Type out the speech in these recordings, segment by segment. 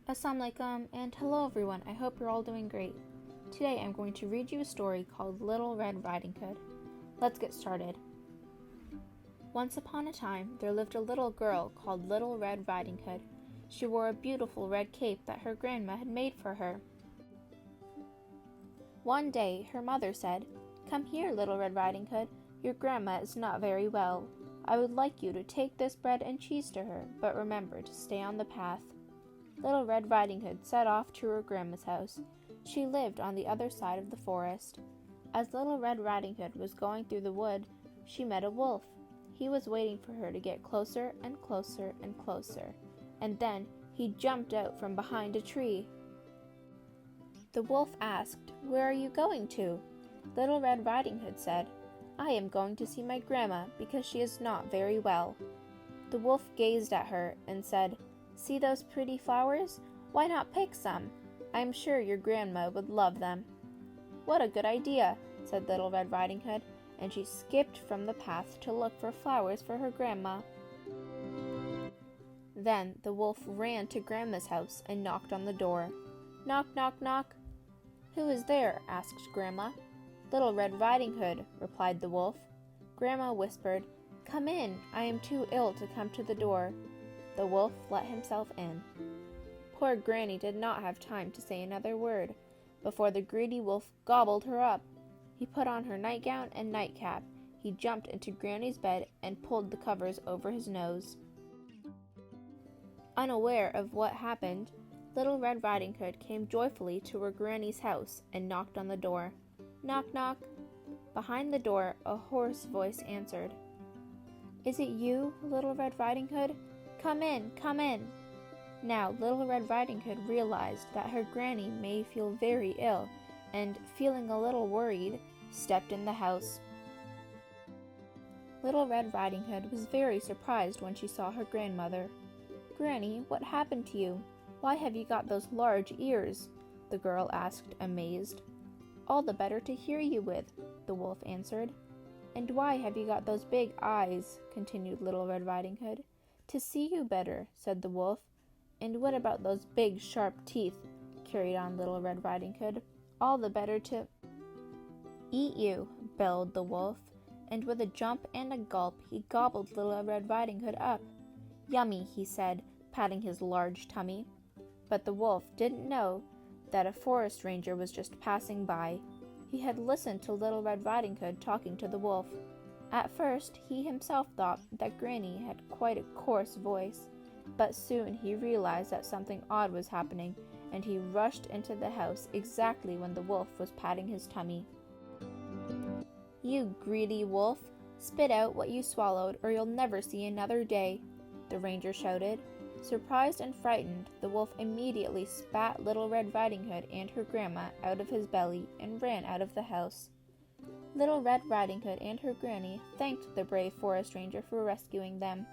Assalamualaikum and hello everyone, I hope you're all doing great. Today I'm going to read you a story called Little Red Riding Hood. Let's get started. Once upon a time, there lived a little girl called Little Red Riding Hood. She wore a beautiful red cape that her grandma had made for her. One day, her mother said, "Come here, Little Red Riding Hood. Your grandma is not very well. I would like you to take this bread and cheese to her, but remember to stay on the path." Little Red Riding Hood set off to her grandma's house. She lived on the other side of the forest. As Little Red Riding Hood was going through the wood, she met a wolf. He was waiting for her to get closer and closer and closer, and then he jumped out from behind a tree. The wolf asked, "Where are you going to?" Little Red Riding Hood said, "I am going to see my grandma because she is not very well." The wolf gazed at her and said, "See those pretty flowers? Why not pick some? I am sure your grandma would love them." "What a good idea," said Little Red Riding Hood, and she skipped from the path to look for flowers for her grandma. Then the wolf ran to Grandma's house and knocked on the door. "Knock, knock, knock." "Who is there?" asked Grandma. "Little Red Riding Hood," replied the wolf. Grandma whispered, "Come in, I am too ill to come to the door." The wolf let himself in. Poor Granny did not have time to say another word before the greedy wolf gobbled her up. He put on her nightgown and nightcap. He jumped into Granny's bed and pulled the covers over his nose. Unaware of what happened, Little Red Riding Hood came joyfully to her Granny's house and knocked on the door. "Knock, knock." Behind the door, a hoarse voice answered, "Is it you, Little Red Riding Hood? Come in, come in." Now Little Red Riding Hood realized that her granny may feel very ill, and, feeling a little worried, stepped in the house. Little Red Riding Hood was very surprised when she saw her grandmother. "Granny, what happened to you? Why have you got those large ears?" the girl asked, amazed. "All the better to hear you with," the wolf answered. "And why have you got those big eyes?" continued Little Red Riding Hood. "To see you better," said the wolf. "And what about those big sharp teeth?" carried on Little Red Riding Hood. "All the better to eat you," bellowed the wolf, and with a jump and a gulp he gobbled Little Red Riding Hood up. "Yummy," he said, patting his large tummy. But the wolf didn't know that a forest ranger was just passing by. He had listened to Little Red Riding Hood talking to the wolf. At first, he himself thought that Granny had quite a coarse voice, but soon he realized that something odd was happening, and he rushed into the house exactly when the wolf was patting his tummy. "You greedy wolf, spit out what you swallowed or you'll never see another day," the ranger shouted. Surprised and frightened, the wolf immediately spat Little Red Riding Hood and her grandma out of his belly and ran out of the house. Little Red Riding Hood and her granny thanked the brave forest ranger for rescuing them.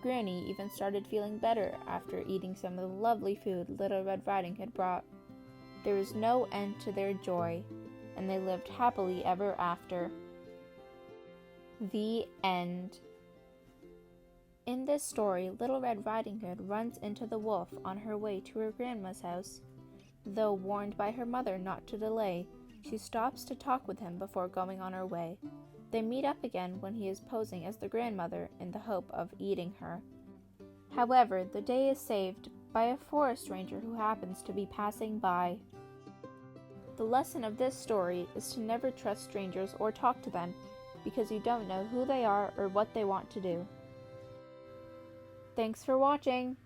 Granny even started feeling better after eating some of the lovely food Little Red Riding Hood brought. There was no end to their joy, and they lived happily ever after. The end. In this story, Little Red Riding Hood runs into the wolf on her way to her grandma's house. Though warned by her mother not to delay, she stops to talk with him before going on her way. They meet up again when he is posing as the grandmother in the hope of eating her. However, the day is saved by a forest ranger who happens to be passing by. The lesson of this story is to never trust strangers or talk to them because you don't know who they are or what they want to do. Thanks for watching!